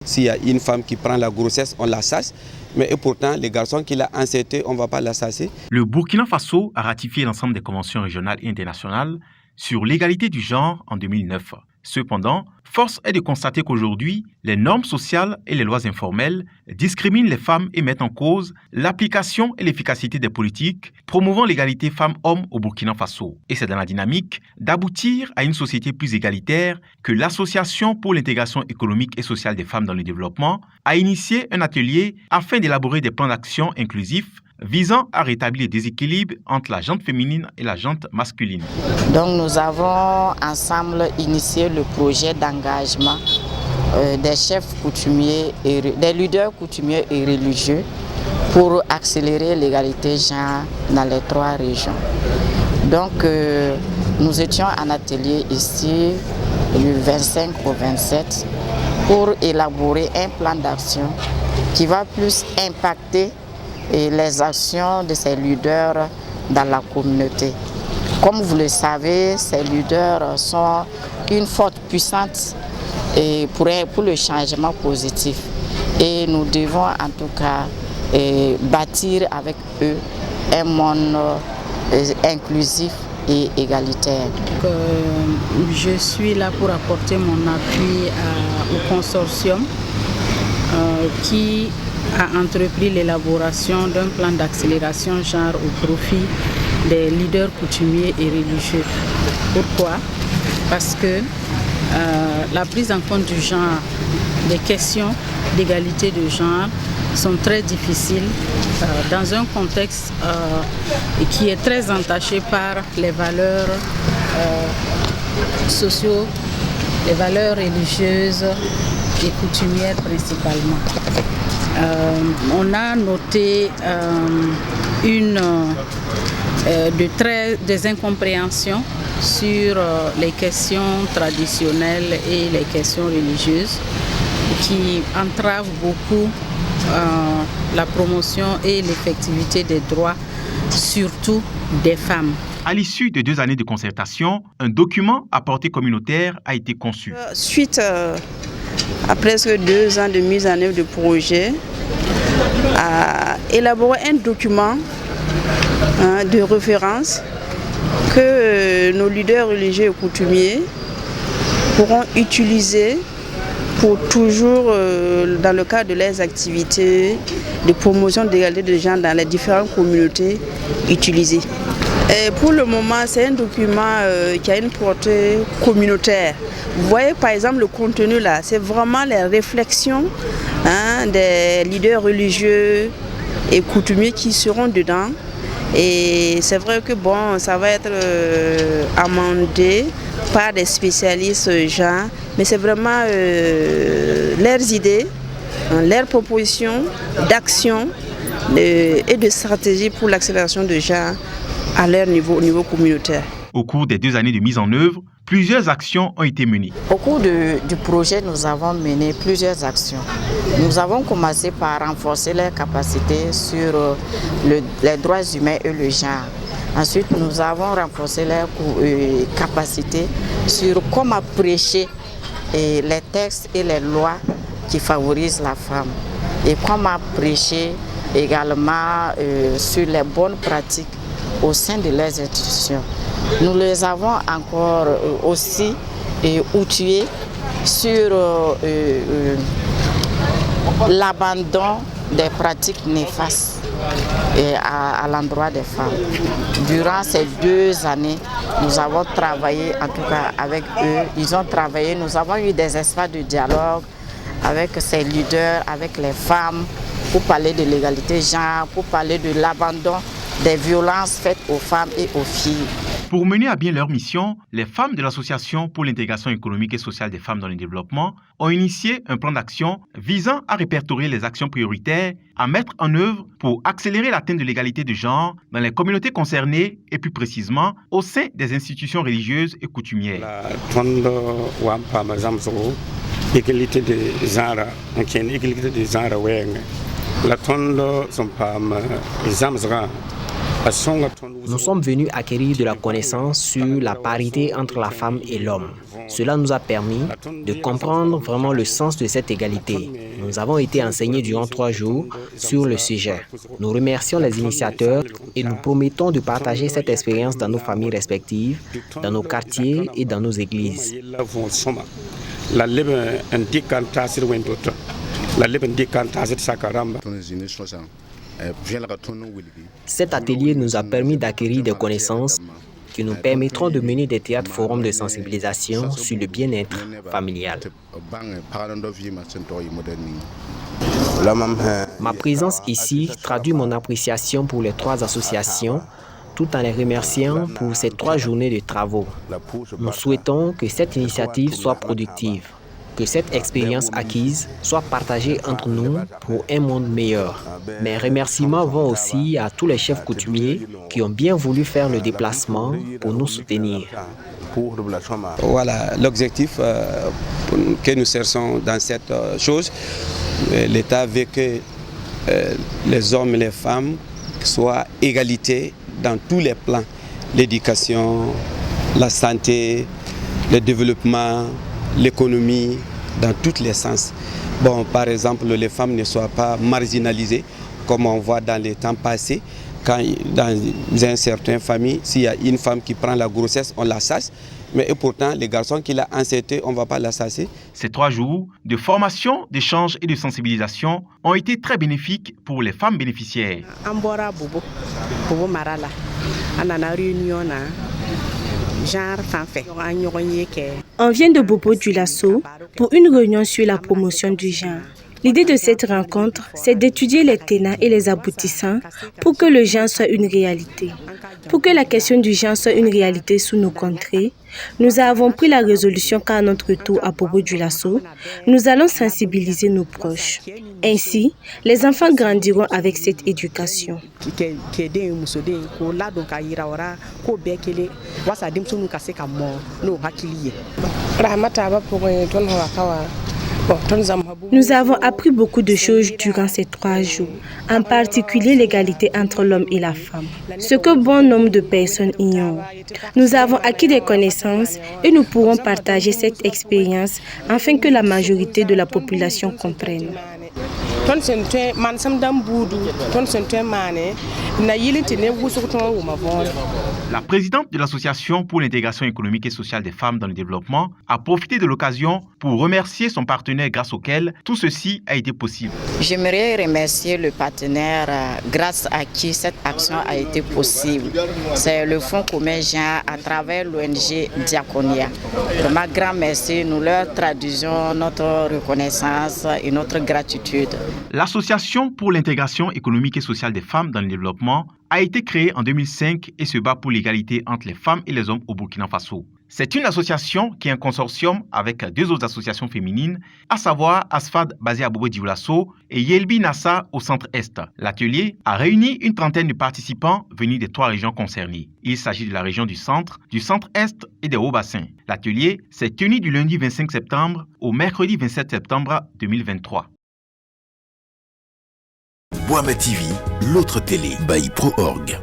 S'il y a une femme qui prend la grossesse, on la sasse. Mais et pourtant, les garçons qui l'ont enceinte, on ne va pas la sasser. Le Burkina Faso a ratifié l'ensemble des conventions régionales et internationales sur l'égalité du genre en 2009. Cependant, force est de constater qu'aujourd'hui, les normes sociales et les lois informelles discriminent les femmes et mettent en cause l'application et l'efficacité des politiques promouvant l'égalité femmes-hommes au Burkina Faso. Et c'est dans la dynamique d'aboutir à une société plus égalitaire que l'Association pour l'intégration économique et sociale des femmes dans le développement a initié un atelier afin d'élaborer des plans d'action inclusifs visant à rétablir le déséquilibre entre la gente féminine et la gente masculine. Donc nous avons ensemble initié le projet d'engagement des chefs coutumiers, des leaders coutumiers et religieux pour accélérer l'égalité genre dans les 3 régions. Donc nous étions en atelier ici du 25 au 27 pour élaborer un plan d'action qui va plus impacter les actions de ces leaders dans la communauté. Comme vous le savez, ces leaders sont une force puissante pour le changement positif. Et nous devons en tout cas bâtir avec eux un monde inclusif et égalitaire. Je suis là pour apporter mon appui au consortium qui a entrepris l'élaboration d'un plan d'accélération genre au profit des leaders coutumiers et religieux. Pourquoi? Parce que la prise en compte du genre, les questions d'égalité de genre sont très difficiles dans un contexte qui est très entaché par les valeurs sociaux, les valeurs religieuses et coutumières principalement. On a noté des incompréhensions sur les questions traditionnelles et les questions religieuses qui entravent beaucoup la promotion et l'effectivité des droits, surtout des femmes. À l'issue de 2 années de concertation, un document à portée communautaire a été conçu. Suite à presque 2 ans de mise en œuvre de projet, à élaborer un document de référence que nos leaders religieux et coutumiers pourront utiliser pour toujours, dans le cadre de leurs activités de promotion de l'égalité de genre dans les différentes communautés, utiliser. Et pour le moment, c'est un document qui a une portée communautaire. Vous voyez par exemple le contenu là, c'est vraiment les réflexions des leaders religieux et coutumiers qui seront dedans. Et c'est vrai que ça va être amendé par des spécialistes genre, mais c'est vraiment leurs idées, leurs propositions d'action et de stratégie pour l'accélération de genre à leur niveau, au niveau communautaire. Au cours des 2 années de mise en œuvre, plusieurs actions ont été menées. Au cours du projet, nous avons mené plusieurs actions. Nous avons commencé par renforcer leurs capacités sur les droits humains et le genre. Ensuite, nous avons renforcé leurs capacités sur comment prêcher les textes et les lois qui favorisent la femme. Et comment prêcher également sur les bonnes pratiques au sein de leurs institutions. Nous les avons encore aussi outillés sur l'abandon des pratiques néfastes à l'endroit des femmes. Durant ces 2 années, nous avons travaillé en tout cas avec eux. Ils ont travaillé, nous avons eu des espaces de dialogue avec ces leaders, avec les femmes, pour parler de l'égalité genre, pour parler de l'abandon des violences faites aux femmes et aux filles. Pour mener à bien leur mission, les femmes de l'Association pour l'intégration économique et sociale des femmes dans le développement ont initié un plan d'action visant à répertorier les actions prioritaires à mettre en œuvre pour accélérer l'atteinte de l'égalité de genre dans les communautés concernées et plus précisément au sein des institutions religieuses et coutumières. L'égalité de genre, l'égalité de genre, la nous sommes venus acquérir de la connaissance sur la parité entre la femme et l'homme. Cela nous a permis de comprendre vraiment le sens de cette égalité. Nous avons été enseignés durant 3 jours sur le sujet. Nous remercions les initiateurs et nous promettons de partager cette expérience dans nos familles respectives, dans nos quartiers et dans nos églises. Cet atelier nous a permis d'acquérir des connaissances qui nous permettront de mener des théâtres forums de sensibilisation sur le bien-être familial. Ma présence ici traduit mon appréciation pour les 3 associations, tout en les remerciant pour ces 3 journées de travaux. Nous souhaitons que cette initiative soit productive, que cette expérience acquise soit partagée entre nous pour un monde meilleur. Mes remerciements vont aussi à tous les chefs coutumiers qui ont bien voulu faire le déplacement pour nous soutenir. Voilà l'objectif que nous cherchons dans cette chose. L'État veut que les hommes et les femmes soient égalité dans tous les plans. L'éducation, la santé, le développement, l'économie, dans tous les sens. Bon, par exemple, les femmes ne soient pas marginalisées, comme on voit dans les temps passés. Quand dans une certaine famille, s'il y a une femme qui prend la grossesse, on la chasse. Mais et pourtant, les garçons qui l'ont enceinté, on ne va pas la chasser. Ces 3 jours de formation, d'échange et de sensibilisation ont été très bénéfiques pour les femmes bénéficiaires. On vient de Bobo-Dioulasso pour une réunion sur la promotion du genre. L'idée de cette rencontre, c'est d'étudier les tenants et les aboutissants pour que le genre soit une réalité. Pour que la question du genre soit une réalité sous nos contrées, nous avons pris la résolution qu'à notre tour à Bobo-Dioulasso, nous allons sensibiliser nos proches. Ainsi, les enfants grandiront avec cette éducation. Nous avons appris beaucoup de choses durant ces 3 jours, en particulier l'égalité entre l'homme et la femme, ce que bon nombre de personnes ignorent. Nous avons acquis des connaissances et nous pourrons partager cette expérience afin que la majorité de la population comprenne. La présidente de l'Association pour l'intégration économique et sociale des femmes dans le développement a profité de l'occasion pour remercier son partenaire grâce auquel tout ceci a été possible. J'aimerais remercier le partenaire grâce à qui cette action a été possible. C'est le Fonds commun genre à travers l'ONG Diaconia. Vraiment grand merci, nous leur traduisons notre reconnaissance et notre gratitude. L'Association pour l'intégration économique et sociale des femmes dans le développement a été créée en 2005 et se bat pour l'égalité entre les femmes et les hommes au Burkina Faso. C'est une association qui est un consortium avec 2 autres associations féminines, à savoir ASFAD basée à Bobo-Dioulasso et Yelbi Nassa au centre-est. L'atelier a réuni une trentaine de participants venus des 3 régions concernées. Il s'agit de la région du centre-est et des Hauts-Bassins. L'atelier s'est tenu du lundi 25 septembre au mercredi 27 septembre 2023. Boama TV, l'autre télé by Pro Org.